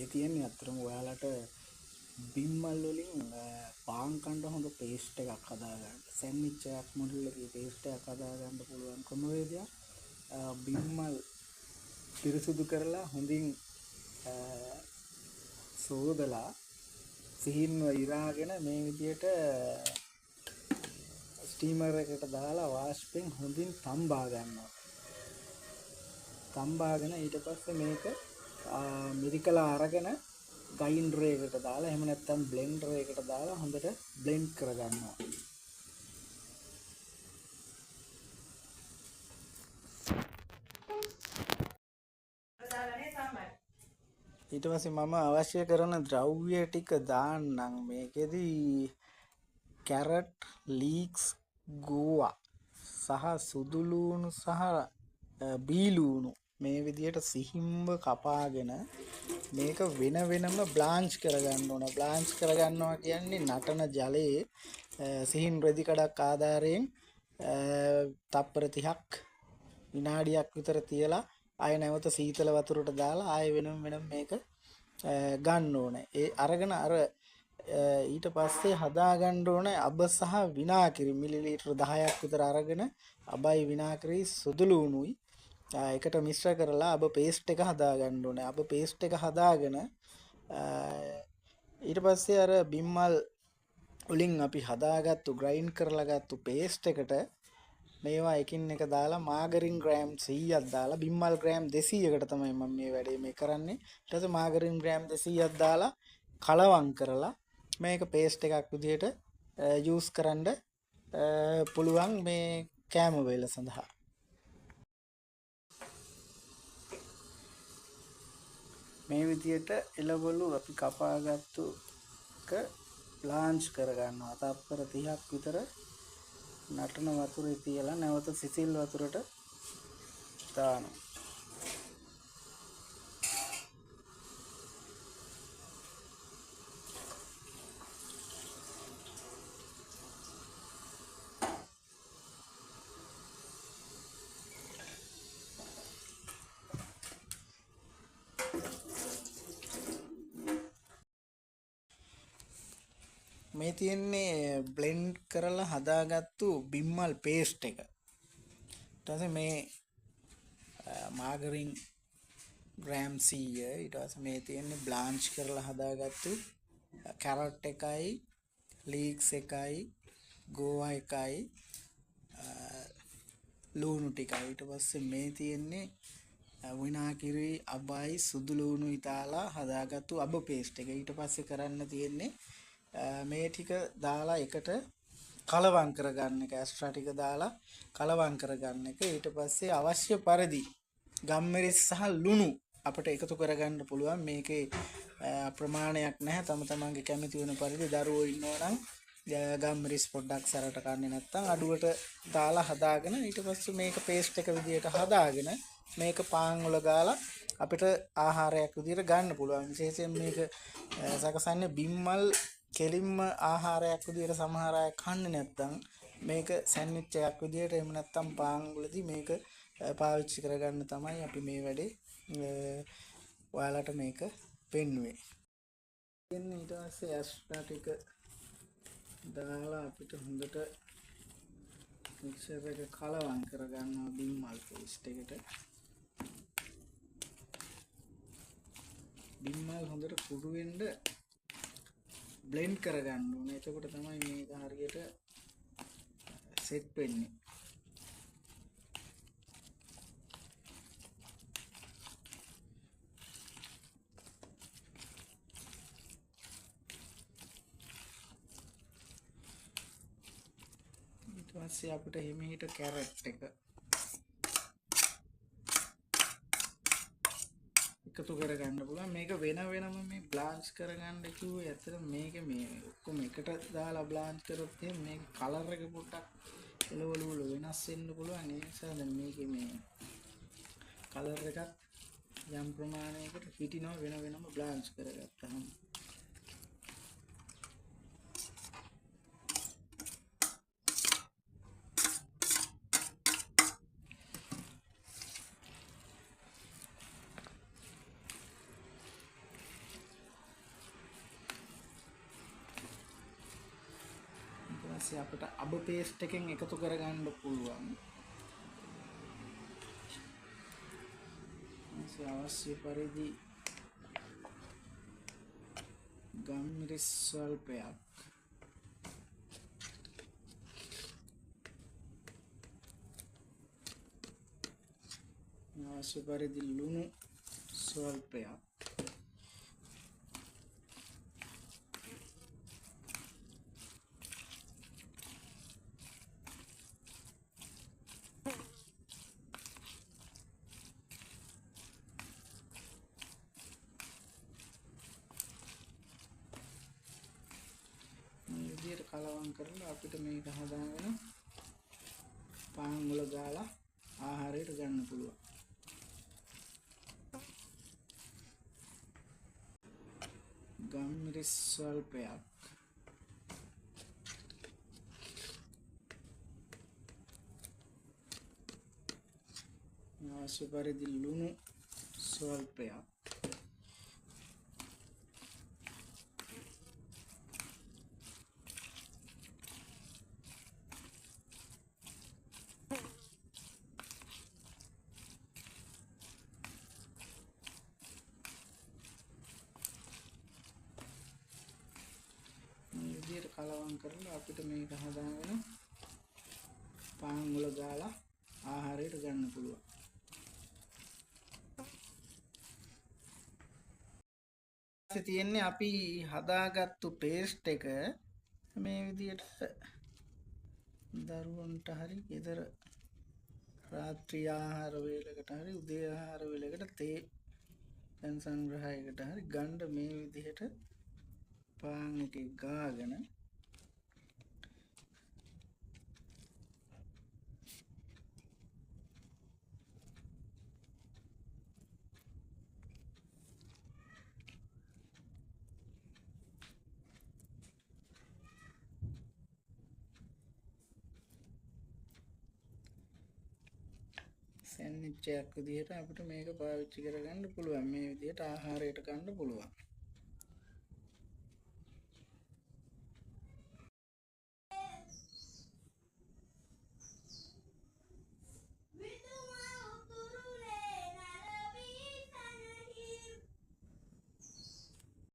මේ තියෙන්නේ අත්‍තරම ඔයාලට බිම්මල් වලින් පාන් කන්න හොඳ පේස්ට් එකක් හදාගන්න. සෑන්ඩ්විච් එකක් මොඩල් එකේ පේස්ට් එකක් හදාගන්න පුළුවන් ක්‍රමවේදයක්. බිම්මල් පිරිසුදු කරලා හොඳින් සෝදලා සිහින්ව ඉරාගෙන මේ විදියට ස්ටීමර් එකට දාලා වාෂ්පෙන් හොඳින් තම්බා ගන්නවා. තම්බාගෙන ඊට පස්සේ මේක මිරිකලා අරගෙන ග්‍රයින්ඩර් එකකට දාලා එහෙම නැත්නම් බ්ලෙන්ඩර් එකකට දාලා හොඳට බ්ලෙන්ඩ් කරගන්නවා. ඊට පස්සේ මම අවශ්‍ය කරන ද්‍රව්‍ය ටික දාන්නම්. මේකෙදි කැරට් ලීක්ස් ගෝවා සහ සුදු ලූණු සහ බීලූණු මේ විදියට සිහිම්ව කපාගෙන මේක වෙන වෙනම බ්ලාන්ච් කරගන්න ඕන. බ්ලාන්ච් කරගන්නවා කියන්නේ නටන ජලයේ සිහින් රෙදි කඩක් ආධාරයෙන් තප්පර 30ක් විනාඩියක් විතර තියලා ආය නැවත සීතල වතුරට දාලා ආය වෙනම මේක ගන්න ඕනේ. ඒ අරගෙන අර ඊට පස්සේ හදා ගන්න ඕනේ අබ සහ විනාගිරි මිලිලීටර් 10ක් විතර අරගෙන අබයි විනාගිරි සුදු ලූණුයි එකට මිශ්‍ර කරලා අබ පේස්ට් එක හදා ගන්න ඕනේ. අබ පේස්ට් එක හදාගෙන ඊට පස්සේ අර බිම්මල් වලින් අපි හදාගත්තු ග්‍රයින්ඩ් කරලා ගත්තු පේස්ට් එකට මේවා එකින් එක දාලා මාගරින් ග්‍රෑම් 100ක් දාලා බිම්මල් ග්‍රෑම් 200කට තමයි මම මේ වැඩේ මේ කරන්නේ. ඊට පස්සේ මාගරින් ග්‍රෑම් 200ක් දාලා කලවම් කරලා මේක පේස්ට් එකක් විදිහට යූස් කරන්න පුළුවන් මේ කෑම වේල සඳහා. මේ විදිහට එළවලු අපි කපාගත්තු එක බ්ලාන්ච් කරගන්නවා. තප්පර 30ක් විතර නටන වතුරේ තියලා නැවත සිසිල් වතුරට දානවා. මේ තියෙන්නේ බ්ලෙන්ඩ් කරලා හදාගත්තු බිම්මල් පේස්ට් එක. ඊට පස්සේ මේ මාගරින් ග්‍රෑම් 100 ඊට පස්සේ මේ තියෙන්නේ බ්ලාන්ච් කරලා හදාගත්තු කැරට් එකයි ලීක්ස් එකයි ගෝවා එකයි ලූණු ටිකයි. ඊට පස්සේ මේ තියෙන්නේ විනාගිරි අබයි සුදු ලූණුයි දාලා හදාගත්තු අබ පේස්ට් එක. ඊට පස්සේ කරන්න තියෙන්නේ මේ ටික දාලා එකට කලවම් කරගන්න එක. ඇස්ට්‍රා ටික දාලා කලවම් කරගන්න එක. ඊට පස්සේ අවශ්‍ය පරිදි ගම්මිරිස් සහ ලුණු අපිට එකතු කරගන්න පුළුවන්. මේකේ ප්‍රමාණයක් නැහැ. තම තමන්ගේ කැමති වෙන පරිදි දරුවෝ ඉන්නවා නම් ගම්මිරිස් පොඩ්ඩක් සැරට කන්නේ නැත්නම් අඩුවට දාලා හදාගෙන ඊට පස්සේ මේක පේස්ට් එක විදියට හදාගෙන මේක පාන් වල ගාලා අපිට ආහාරයක් විදියට ගන්න පුළුවන්. විශේෂයෙන් මේක සකසන්නේ බිම්මල් කෙලින්ම ආහාරයක් විදියට සමහර අය කන්නේ නැත්නම් මේක සෑන්ඩ්විච් එකක් විදියට එහෙම නැත්නම් පාන් වලදී මේක පාවිච්චි කරගන්න තමයි අපි මේ වැඩේ ඔයාලට මේක පෙන්වුවේ. ඊට පස්සේ ඇස්ට්‍රා ටික දාලා අපිට හොඳට මික්සර් එක කලවම් කරගන්නවා බිම්මල් පේස්ට් එකට. බිම්මල් හොඳට කුඩු වෙන්න බ්ලෙන්ඩ් කරගන්න ඕනේ. එතකොට තමයි මේක හරියට සෙට් වෙන්නේ. ඊට පස්සේ අපිට හිමීට කැරට් එක එකතු කරගන්න පුළුවන්. මේක වෙන වෙනම මේ බ්ලාන්ච් කරගන්න කිව්වේ ඇත්තට මේක මේ ඔක්කොම එකට දාලා බ්ලාන්ච් කරොත් මේක කලර් එක පොඩ්ඩක් එළවලු වල වෙනස් වෙන්න පුළුවන්. ඒ නිසා දැන් මේකේ මේ කලර් එකක් යම් ප්‍රමාණයකට හිටිනවා වෙන වෙනම බ්ලාන්ච් කරගත්තාම. පස්සේ අපිට අබ පේස්ට් එකෙන් එකතු කරගන්න පුළුවන්. අවශ්‍ය පරිදි ගම්මිරිස් ස්වල්පයක් අවශ්‍ය පරිදි ලුණු ස්වල්පයක් විදියට කලවම් කරලා අපිට මේක හදාගෙන පාන් වල දාලා ආහාරයට ගන්න පුළුවන්. ගම්මිරිස් ස්වල්පයක් අවශ්‍ය පරිදි ලුණු ස්වල්පයක් විදියට කලවම් කරලා අපිට මේක හදාගෙන පාන් වල දාලා ආහාරයට ගන්න පුළුවන්. ඊට තියෙන්නේ අපි හදාගත්තු පේස්ට් එක මේ විදියට දරුවන්ට හරි ගෙදර රාත්‍රී ආහාර වේලකට හරි උදේ ආහාර වේලකට තේ දැන් සංග්‍රහයකට හරි ගන්න මේ විදිහට පාන් එකේ ගාගෙන සැන්ඩ්විච් එකක් විදිහට අපිට මේක පාවිච්චි කරගන්න පුළුවන්. මේ විදිහට ආහාරයට ගන්න පුළුවන්.